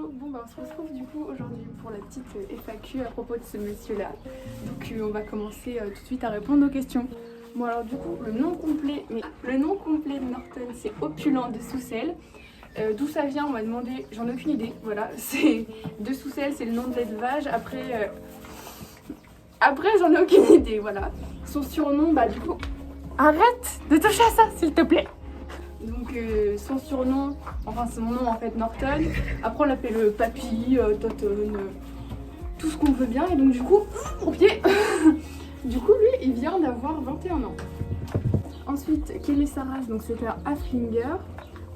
Hello, bon bah on se retrouve du coup aujourd'hui pour la petite FAQ à propos de ce monsieur-là. Donc on va commencer tout de suite à répondre aux questions. Bon alors du coup le nom complet de Norton c'est Opulent de Soucelles. D'où ça vient on m'a demandé, j'en ai aucune idée, voilà, c'est de Soucelles, c'est le nom de l'élevage, après j'en ai aucune idée, voilà. Son surnom, bah du coup, arrête de toucher à ça s'il te plaît. Donc son surnom, enfin c'est mon nom en fait, Norton. Après on l'appelle Papy, Toton, tout ce qu'on veut bien. Et donc du coup, mon pied du coup lui il vient d'avoir 21 ans. Ensuite, quelle est sa race? Donc c'est un Haflinger.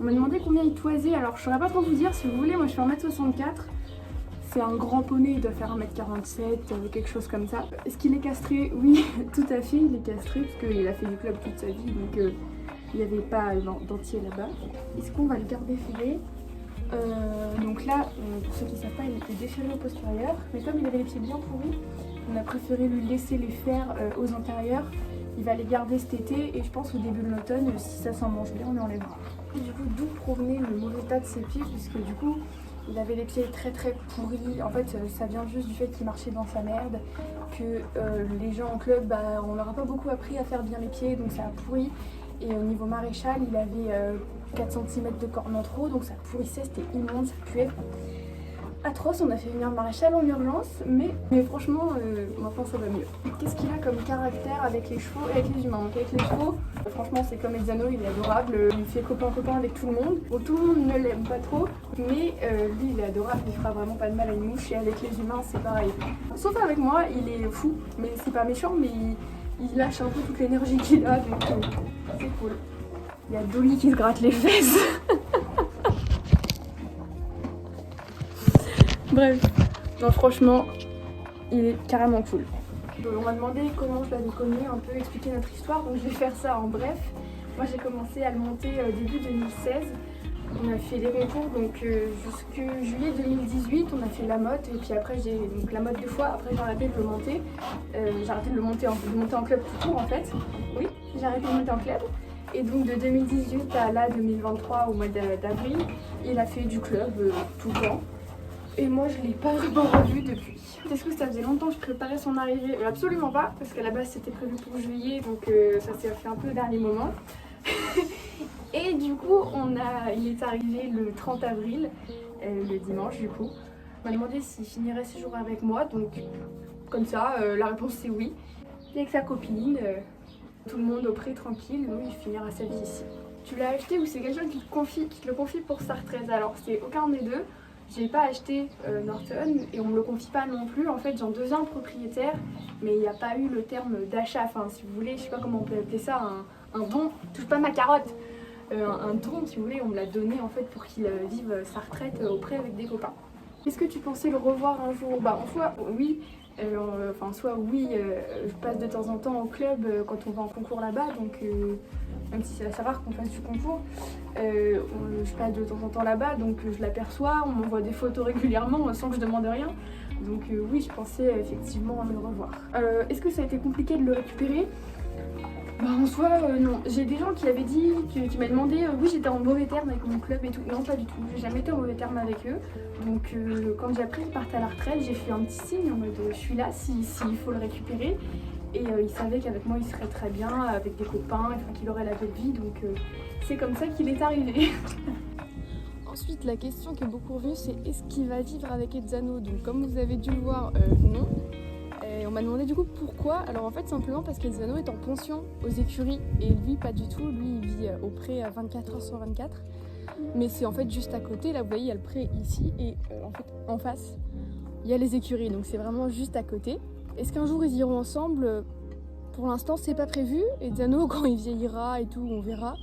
On m'a demandé combien il toisait, alors je saurais pas trop vous dire si vous voulez, moi je fais 1m64. C'est un grand poney, il doit faire 1m47, quelque chose comme ça. Est-ce qu'il est castré? Oui, tout à fait, il est castré parce qu'il a fait du club toute sa vie, donc il n'y avait pas d'entier là-bas. Est-ce qu'on va le garder ferré? Donc là, pour ceux qui ne savent pas, il était déchiré au postérieur, mais comme il avait les pieds bien pourris, on a préféré lui laisser les fers aux antérieurs. Il va les garder cet été et je pense au début de l'automne, si ça s'en mange bien, on les enlèvera. Et du coup, d'où provenait le mauvais état de ses pieds, puisque du coup, il avait les pieds très pourris. En fait, ça vient juste du fait qu'il marchait dans sa merde, que les gens en club, bah, on leur a pas beaucoup appris à faire bien les pieds, donc ça a pourri. Et au niveau maréchal, il avait 4 cm de corne en trop, donc ça pourrissait, c'était immonde, ça puait. Atroce, on a fait venir le maréchal en urgence, mais franchement, maintenant ça va mieux. Qu'est-ce qu'il a comme caractère avec les chevaux et avec les humains? Donc avec les chevaux, franchement c'est comme Edzano, il est adorable, il fait copain avec tout le monde. Bon, tout le monde ne l'aime pas trop, mais lui il est adorable, il fera vraiment pas de mal à une mouche, et avec les humains c'est pareil. Sauf avec moi, il est fou, mais c'est pas méchant, mais il lâche un peu toute l'énergie qu'il a, donc c'est cool. Il y a Dolly qui se gratte les fesses. Bref, non franchement, il est carrément cool. Donc, on m'a demandé comment je l'avais connu, un peu expliquer notre histoire, donc je vais faire ça en bref. Moi j'ai commencé à le monter début 2016. On a fait des concours donc jusque juillet 2018, on a fait la motte et puis après j'ai donc la motte 2 fois, après j'ai arrêté de le monter. J'ai arrêté de le monter en club tout court en fait. Oui, j'ai arrêté de monter en club. Et donc de 2018 à là 2023 au mois d'avril, il a fait du club tout le temps. Et moi je l'ai pas vraiment revu depuis. Est-ce que ça faisait longtemps que je préparais son arrivée? Absolument pas, parce qu'à la base c'était prévu pour juillet, donc ça s'est fait un peu au dernier moment. Et du coup il est arrivé le 30 avril, le dimanche du coup. On m'a demandé s'il finirait ses jours avec moi, donc comme ça la réponse c'est oui. Et avec sa copine, tout le monde au pré tranquille, lui il finira sa vie ici. Tu l'as acheté ou c'est quelqu'un qui te le confie pour sa retraite? Alors c'est aucun des deux. J'ai pas acheté Norton et on me le confie pas non plus. En fait, j'en deviens propriétaire, mais il n'y a pas eu le terme d'achat. Enfin, si vous voulez, je sais pas comment on peut appeler ça, un don. Touche pas ma carotte. Un don, si vous voulez, on me l'a donné en fait pour qu'il vive sa retraite auprès avec des copains. Est-ce que tu pensais le revoir un jour? Bah, en soi, oui. Je passe de temps en temps au club quand on va en concours là-bas, donc même si c'est assez rare qu'on fasse du concours, je passe de temps en temps là-bas, donc je l'aperçois, on m'envoie des photos régulièrement sans que je demande rien, donc oui, je pensais effectivement le revoir. Est-ce que ça a été compliqué de le récupérer? Bah en soi, non. J'ai des gens qui avaient dit, qui m'avaient demandé, oui j'étais en mauvais terme avec mon club et tout. Non, pas du tout, j'ai jamais été en mauvais terme avec eux. Donc quand j'ai appris qu'ils partaient à la retraite, j'ai fait un petit signe en mode je suis là s'il faut le récupérer. Et ils savaient qu'avec moi il serait très bien, avec des copains, enfin qu'il aurait la belle vie, donc c'est comme ça qu'il est arrivé. Ensuite, la question qui est beaucoup revenue, c'est est-ce qu'il va vivre avec Edzano? Donc comme vous avez dû le voir, non. Et on m'a demandé du coup pourquoi. Alors en fait simplement parce qu'Edzano est en pension aux écuries et lui pas du tout, lui il vit au pré à 24 heures sur 24. Mais c'est en fait juste à côté, là vous voyez il y a le pré ici et en fait en face il y a les écuries, donc c'est vraiment juste à côté. Est-ce qu'un jour ils iront ensemble? Pour l'instant c'est pas prévu, Edzano quand il vieillira et tout on verra.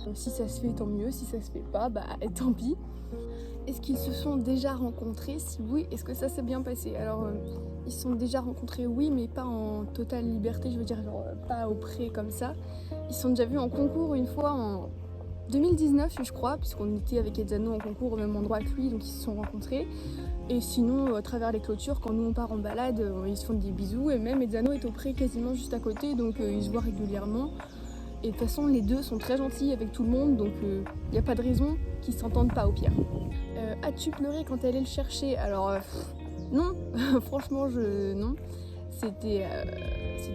Donc, si ça se fait tant mieux, si ça se fait pas, bah tant pis. Est-ce qu'ils se sont déjà rencontrés? Si oui, est-ce que ça s'est bien passé? Alors ils se sont déjà rencontrés, oui, mais pas en totale liberté, je veux dire genre pas au pré comme ça. Ils se sont déjà vus en concours une fois en 2019 je crois, puisqu'on était avec Edzano en concours au même endroit que lui, donc ils se sont rencontrés. Et sinon à travers les clôtures, quand nous on part en balade, ils se font des bisous, et même Edzano est au pré quasiment juste à côté, donc ils se voient régulièrement. Et de toute façon, les deux sont très gentils avec tout le monde, donc il n'y a pas de raison qu'ils s'entendent pas au pire. As-tu pleuré quand elle allait le chercher? Alors, non, franchement, non. C'était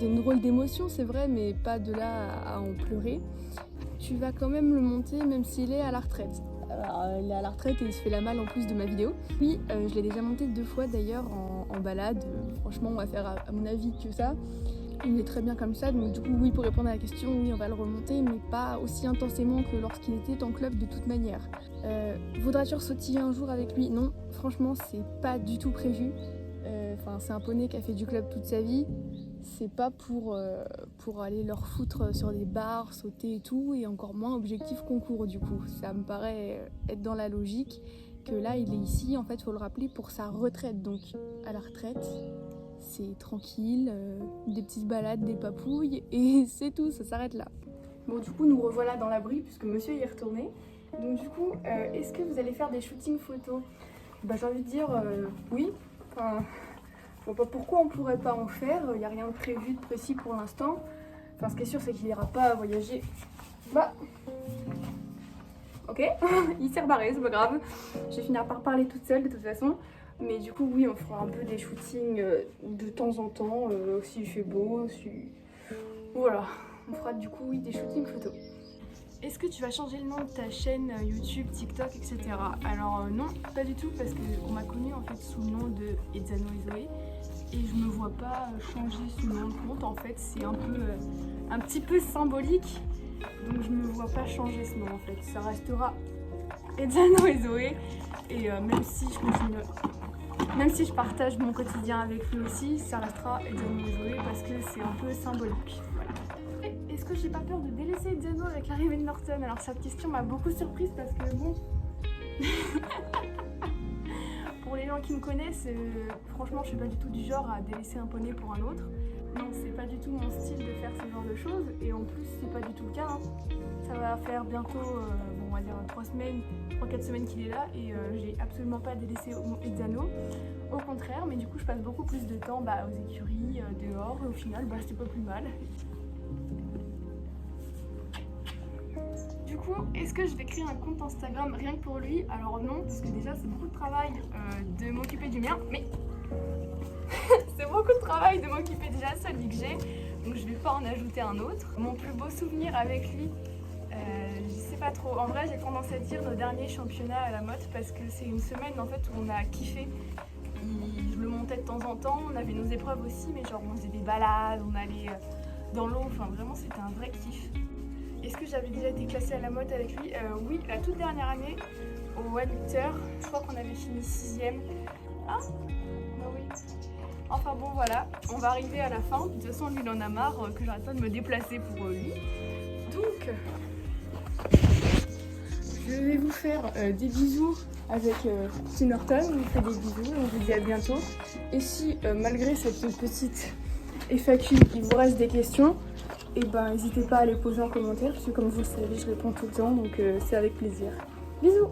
une drôle d'émotion, c'est vrai, mais pas de là à en pleurer. Tu vas quand même le monter, même s'il est à la retraite. Alors, il est à la retraite et il se fait la malle en plus de ma vidéo. Oui, je l'ai déjà monté 2 fois d'ailleurs en balade. Franchement, on va faire à mon avis que ça. Il est très bien comme ça, donc du coup, oui, pour répondre à la question, oui, on va le remonter, mais pas aussi intensément que lorsqu'il était en club de toute manière. Voudras-tu sautiller un jour avec lui? Non, franchement, c'est pas du tout prévu. C'est un poney qui a fait du club toute sa vie. C'est pas pour aller leur foutre sur des bars, sauter et tout, et encore moins objectif concours du coup. Ça me paraît être dans la logique que là, il est ici, en fait, faut le rappeler, pour sa retraite. Donc, à la retraite, c'est tranquille, des petites balades, des papouilles, et c'est tout, ça s'arrête là. Bon, du coup, nous revoilà dans l'abri, puisque monsieur y est retourné. Donc du coup, est-ce que vous allez faire des shootings photos? J'ai envie de dire oui. Je vois pas pourquoi on pourrait pas en faire, il n'y a rien de prévu de précis pour l'instant. Ce qui est sûr, c'est qu'il ira pas voyager. Ok, il s'est rebarré, c'est pas grave. Je vais finir par parler toute seule de toute façon. Mais du coup, oui, on fera un peu des shootings de temps en temps, s'il fait beau, Voilà, on fera du coup, oui, des shootings photos. Est-ce que tu vas changer le nom de ta chaîne YouTube, TikTok, etc. Alors non, pas du tout, parce qu'on m'a connue en fait sous le nom de Edzano et Zoé. Et je me vois pas changer ce nom de compte, en fait, c'est un petit peu symbolique. Donc je me vois pas changer ce nom en fait, ça restera Edzano et Zoé. Et même si je partage mon quotidien avec lui aussi, ça restera Edzano et Zoé parce que c'est un peu symbolique. Voilà. Est-ce que j'ai pas peur de délaisser Edzano avec l'arrivée de Norton? Alors cette question m'a beaucoup surprise parce que bon... Pour les gens qui me connaissent, franchement je suis pas du tout du genre à délaisser un poney pour un autre. Non, c'est pas du tout mon style de faire ce genre de choses et en plus c'est pas du tout le cas. Hein. Ça va faire bientôt, on va dire 3-4 semaines qu'il est là et j'ai absolument pas délaissé Edzano. Au contraire, mais du coup je passe beaucoup plus de temps aux écuries, dehors et au final c'était pas plus mal. Du coup, est-ce que je vais créer un compte Instagram rien que pour lui? Alors non, parce que déjà c'est beaucoup de travail de m'occuper du mien, mais c'est beaucoup de travail de m'occuper déjà de celui que j'ai, donc je vais pas en ajouter un autre. Mon plus beau souvenir avec lui, je sais pas trop. En vrai, j'ai tendance à dire nos derniers championnats à la motte parce que c'est une semaine en fait où on a kiffé. Je le montais de temps en temps, on avait nos épreuves aussi, mais genre on faisait des balades, on allait dans l'eau, vraiment c'était un vrai kiff. Est-ce que j'avais déjà été classée à la motte avec lui? Oui, la toute dernière année, au 1 heure, je crois qu'on avait fini 6ème. Ah, bah oui. Enfin bon, voilà, on va arriver à la fin. De toute façon, lui, il en a marre que j'arrête pas de me déplacer pour lui. Donc, je vais vous faire des bisous avec Petit Norton. On vous fait des bisous et on vous dit à bientôt. Et si, malgré cette petite FAQ, il vous reste des questions, n'hésitez pas à les poser en commentaire, parce que comme vous le savez, je réponds tout le temps, donc c'est avec plaisir. Bisous!